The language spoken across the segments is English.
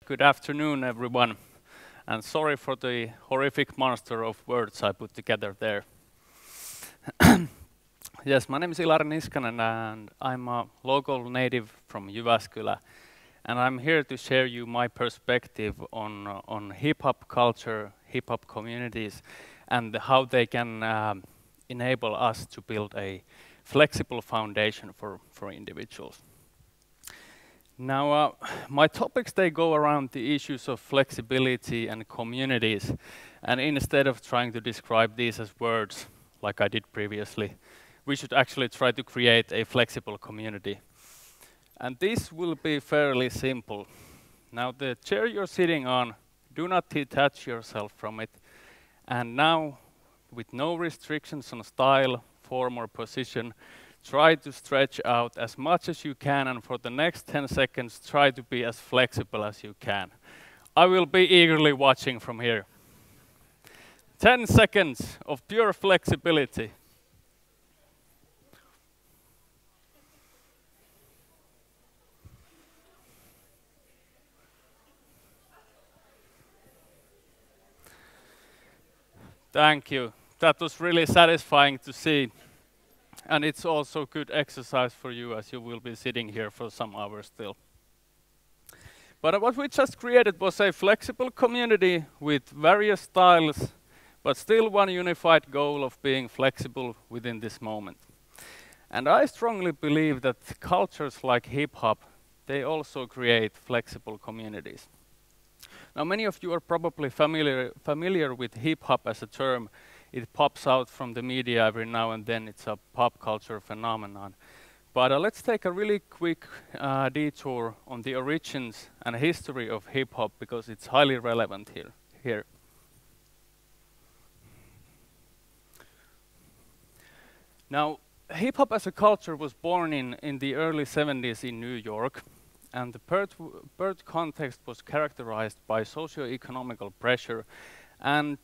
Good afternoon, everyone, and sorry for the horrific monster of words I put together there. Yes, my name is Ilari Niskanen, and I'm a local native from Jyväskylä, and I'm here to share you my perspective on hip-hop culture, hip-hop communities, and how they can enable us to build a flexible foundation for individuals. Now, my topics, they go around the issues of flexibility and communities, and instead of trying to describe these as words, like I did previously, we should actually try to create a flexible community. And this will be fairly simple. Now, the chair you're sitting on, do not detach yourself from it. And now, with no restrictions on style, form, or position, try to stretch out as much as you can, and for the next 10 seconds, try to be as flexible as you can. I will be eagerly watching from here. 10 seconds of pure flexibility. Thank you. That was really satisfying to see. And it's also good exercise for you, as you will be sitting here for some hours still. But what we just created was a flexible community with various styles, but still one unified goal of being flexible within this moment. And I strongly believe that cultures like hip-hop, they also create flexible communities. Now, many of you are probably familiar with hip-hop as a term. It pops out from the media every now and then. It's a pop culture phenomenon. But let's take a really quick detour on the origins and history of hip-hop, because it's highly relevant here. Now, hip-hop as a culture was born in the early 70s in New York, and the birth context was characterized by socio-economical pressure and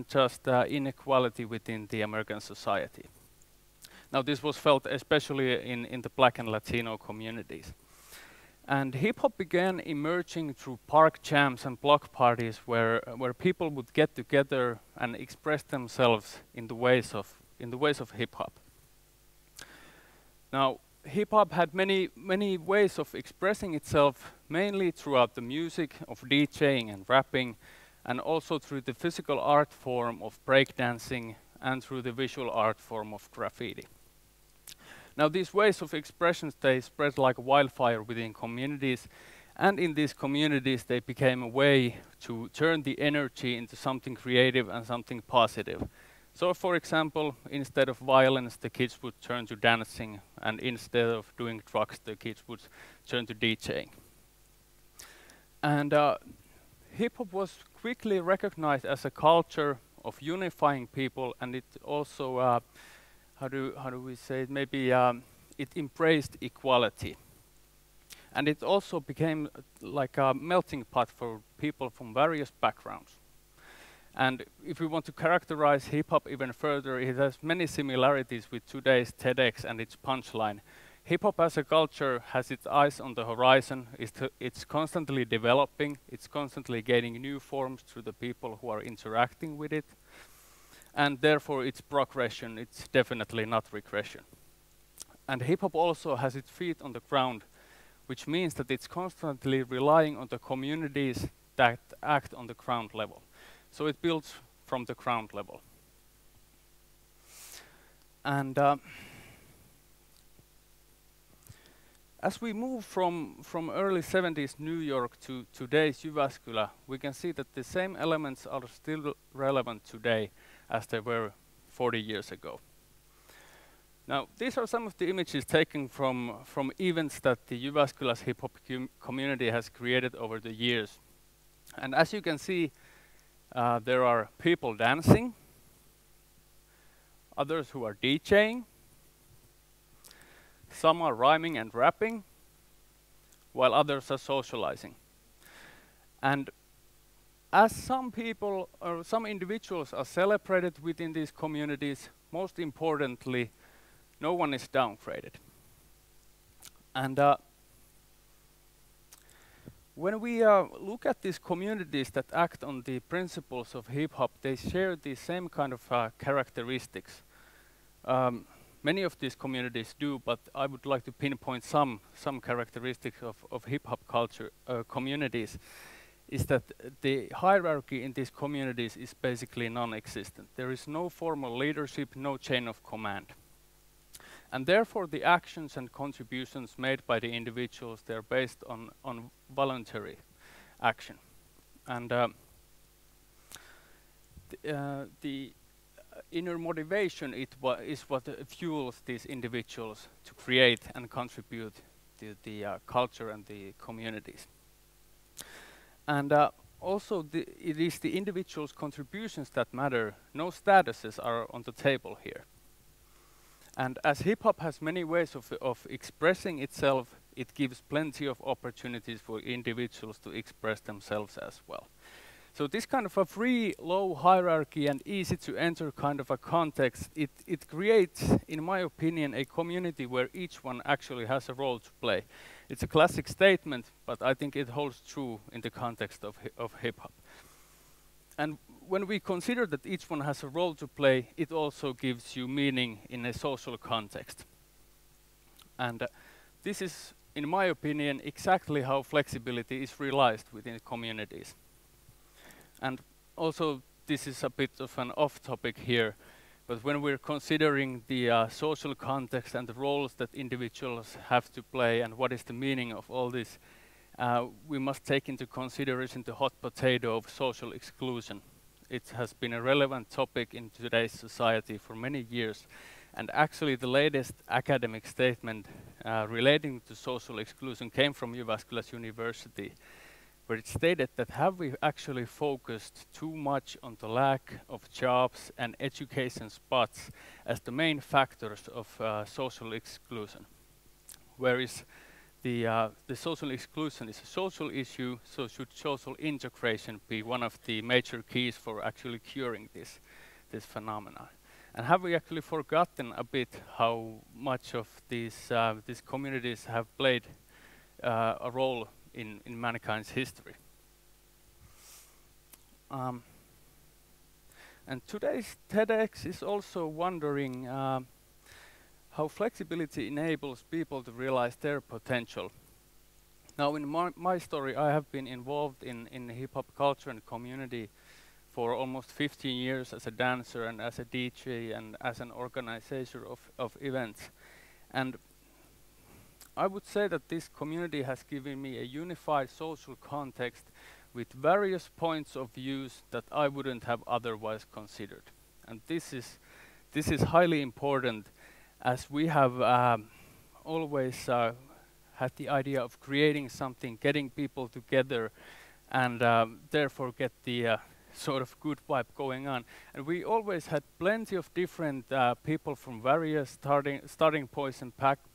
just inequality within the American society. Now, this was felt especially in the Black and Latino communities. And hip-hop began emerging through park jams and block parties where people would get together and express themselves in the ways of hip-hop. Now, hip-hop had many ways of expressing itself, mainly throughout the music of DJing and rapping, and also through the physical art form of breakdancing and through the visual art form of graffiti. Now, these ways of expressions, they spread like wildfire within communities, and in these communities they became a way to turn the energy into something creative and something positive. So, for example, instead of violence, the kids would turn to dancing, and instead of doing drugs, the kids would turn to DJing. And hip-hop was quickly recognized as a culture of unifying people, and it also, how do we say it, maybe it embraced equality. And it also became like a melting pot for people from various backgrounds. And if we want to characterize hip-hop even further, it has many similarities with today's TEDx and its punchline. Hip-hop as a culture has its eyes on the horizon. It's constantly developing. It's constantly gaining new forms through the people who are interacting with it. And therefore, it's progression. It's definitely not regression. And hip-hop also has its feet on the ground, which means that it's constantly relying on the communities that act on the ground level. So it builds from the ground level. And as we move from early 70s New York to today's Jyväskylä, we can see that the same elements are still relevant today as they were 40 years ago. Now, these are some of the images taken from events that the Jyväskylä's hip-hop community has created over the years. And as you can see, there are people dancing, others who are DJing, some are rhyming and rapping, while others are socializing. And as some people or some individuals are celebrated within these communities, most importantly, no one is downgraded. And when we look at these communities that act on the principles of hip-hop, they share the same kind of characteristics. Many of these communities do, but I would like to pinpoint some characteristics of hip-hop culture communities. Is that the hierarchy in these communities is basically non-existent. There is no formal leadership, no chain of command. And therefore the actions and contributions made by the individuals, they're based on voluntary action. And the inner motivation is what fuels these individuals to create and contribute to the culture and the communities. And also it is the individual's contributions that matter. No statuses are on the table here. And as hip-hop has many ways of expressing itself, it gives plenty of opportunities for individuals to express themselves as well. So this kind of a free, low hierarchy and easy to enter kind of a context, it creates, in my opinion, a community where each one actually has a role to play. It's a classic statement, but I think it holds true in the context of hip-hop. And when we consider that each one has a role to play, it also gives you meaning in a social context. And this is, in my opinion, exactly how flexibility is realized within communities. And also, this is a bit of an off-topic here, but when we're considering the social context and the roles that individuals have to play and what is the meaning of all this, we must take into consideration the hot potato of social exclusion. It has been a relevant topic in today's society for many years, and actually the latest academic statement relating to social exclusion came from Jyväskylä's University, where it stated that have we actually focused too much on the lack of jobs and education spots as the main factors of social exclusion, whereas the social exclusion is a social issue, so should social integration be one of the major keys for actually curing this phenomenon. And have we actually forgotten a bit how much of these communities have played a role in mankind's history? And today's TEDx is also wondering how flexibility enables people to realize their potential. Now in my story, I have been involved in hip-hop culture and community for almost 15 years as a dancer and as a DJ and as an organizer of events. And I would say that this community has given me a unified social context with various points of views that I wouldn't have otherwise considered. And this is highly important, as we have always had the idea of creating something, getting people together, and therefore get the sort of good vibe going on. And we always had plenty of different people from various starting points and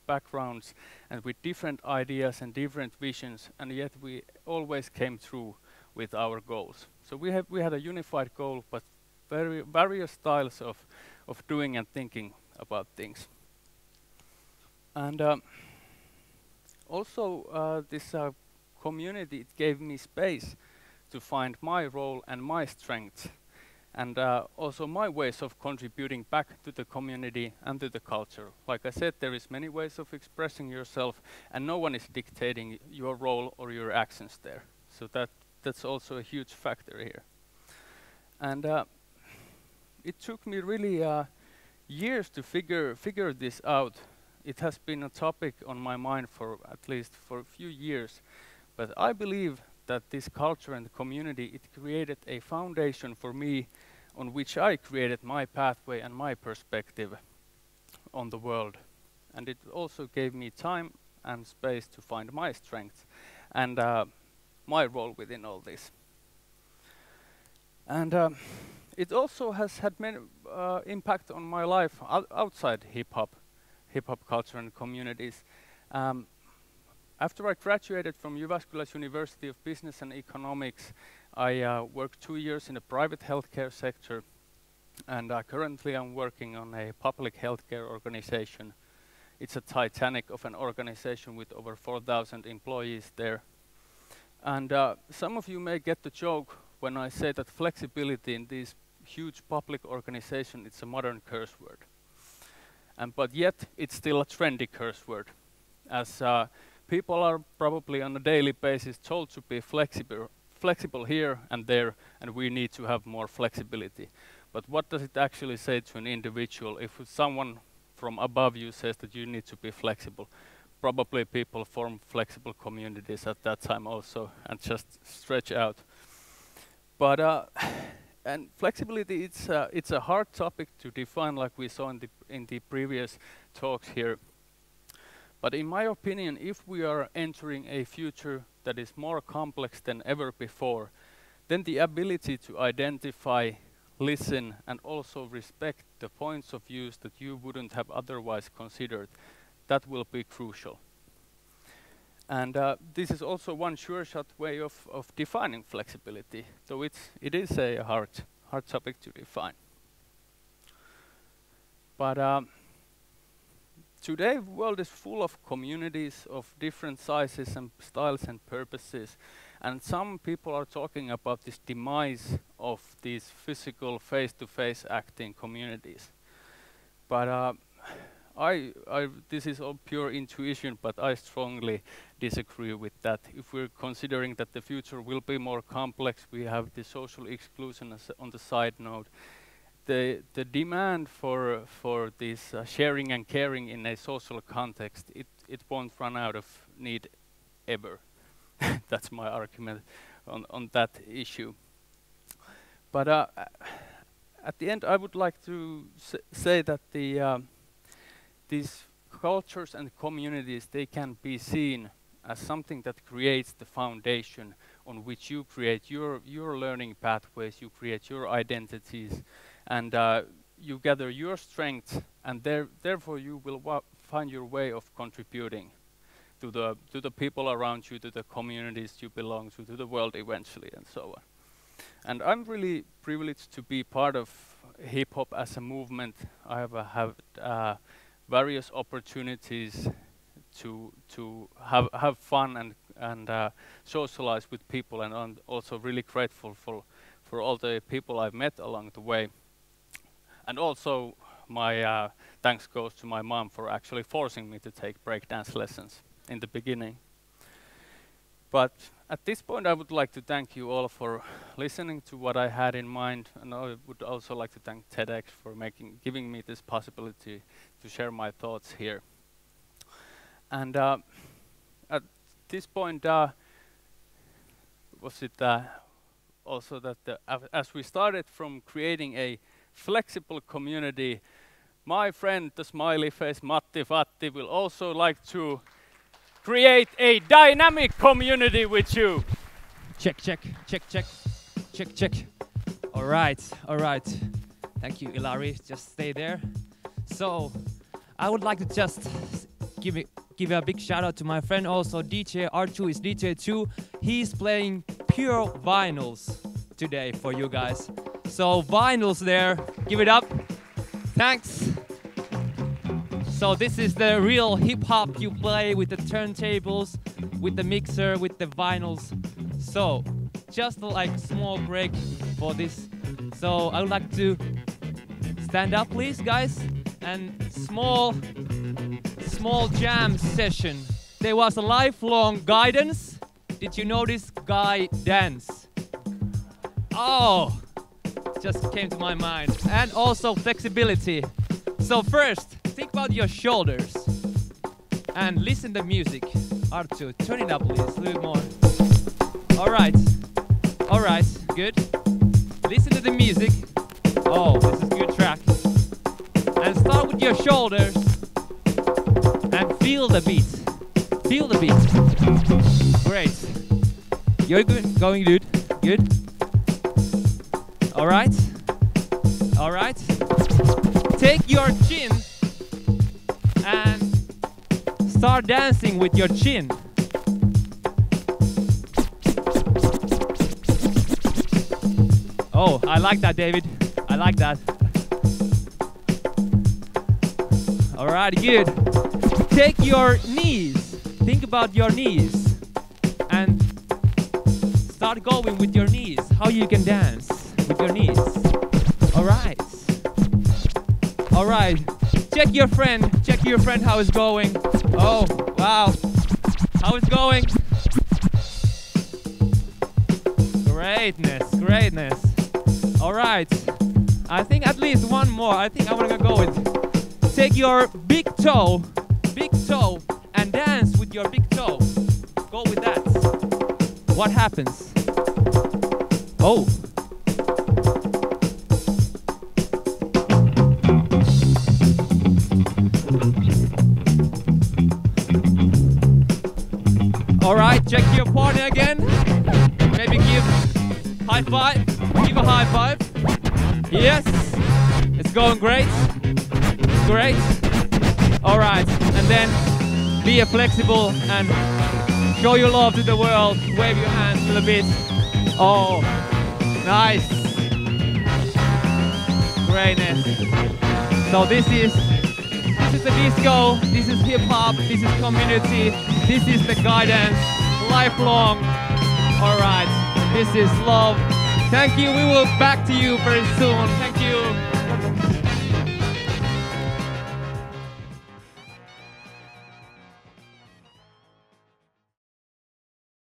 backgrounds, and with different ideas and different visions, and yet we always came through with our goals. So we had a unified goal, but various styles of doing and thinking about things. And also this community, it gave me space to find my role and my strengths, and also my ways of contributing back to the community and to the culture. Like I said, there is many ways of expressing yourself, and no one is dictating your role or your actions there. So that's also a huge factor here. And it took me really years to figure this out. It has been a topic on my mind for at least for a few years, but I believe that this culture and the community, it created a foundation for me on which I created my pathway and my perspective on the world. And it also gave me time and space to find my strengths and my role within all this. And it also has had many impact on my life outside hip-hop culture and communities. After I graduated from Jyväskylä's University of Business and Economics, I worked 2 years in the private healthcare sector, and currently I'm working on a public healthcare organization. It's a Titanic of an organization with over 4,000 employees there. And some of you may get the joke when I say that flexibility in these huge public organizations, it's a modern curse word. But yet, it's still a trendy curse word, as people are probably on a daily basis told to be flexible here and there, and we need to have more flexibility. But what does it actually say to an individual if someone from above you says that you need to be flexible? Probably people form flexible communities at that time also and just stretch out. But and flexibility, it's a hard topic to define, like we saw in the previous talks here. But in my opinion, if we are entering a future that is more complex than ever before, then the ability to identify, listen, and also respect the points of views that you wouldn't have otherwise considered, that will be crucial. And this is also one sure-shot way of defining flexibility, though it is a hard topic to define. But today, the world is full of communities of different sizes and styles and purposes, and some people are talking about this demise of these physical face-to-face acting communities. But this is all pure intuition, but I strongly disagree with that. If we're considering that the future will be more complex, we have the social exclusion on the side note. The demand for this sharing and caring in a social context, it won't run out of need ever. That's my argument on that issue. But at the end, I would like to say that these cultures and communities, they can be seen as something that creates the foundation on which you create your learning pathways, you create your identities, and you gather your strengths, and therefore you will find your way of contributing to the people around you, to the communities you belong to the world eventually, and so on. And I'm really privileged to be part of hip-hop as a movement. I have had various opportunities to have fun and socialize with people, and I'm also really grateful for all the people I've met along the way. And also my thanks goes to my mom for actually forcing me to take breakdance lessons in the beginning. But at this point, I would like to thank you all for listening to what I had in mind, and I would also like to thank TEDx for giving me this possibility to share my thoughts here. And at this point, was it also that as we started from creating a flexible community, my friend, the smiley face Matti Fatti, will also like to create a dynamic community with you. Check, check, check, check, check, check. All right, all right. Thank you, Ilari. Just stay there. So, I would like to just give a big shout out to my friend also, DJ Archu is DJ too. He's playing pure vinyls today for you guys. So vinyls there, give it up. Thanks. So this is the real hip-hop you play with the turntables, with the mixer, with the vinyls. So just like small break for this. So I would like to stand up please guys, and small jam session. There was a lifelong guidance. Did you notice guidance? Oh, just came to my mind. And also flexibility. So first, think about your shoulders and listen to music. Artu, turn it up please, a little more. All right, good. Listen to the music. Oh, this is a good track. And start with your shoulders and feel the beat. Feel the beat. Great. You're good, going good, good. All right. Take your chin and start dancing with your chin. Oh, I like that, David. I like that. All right, good. Take your knees. Think about your knees and start going with your knees. How you can dance with your knees. All right. All right. Check your friend how it's going. Oh, wow. How it's going? Greatness, greatness. All right. I think at least one more. I think I'm gonna go with take your big toe, and dance with your big toe. Go with that. What happens? Oh. All right, check your partner again. Maybe give high five. Give a high five. Yes, it's going great. Great. All right, and then be flexible and show your love to the world. Wave your hands a little bit. Oh, nice. Greatness. So this is the disco, this is hip hop, this is community, this is the guidance, lifelong. All right, this is love. Thank you, we will back to you very soon. Thank you.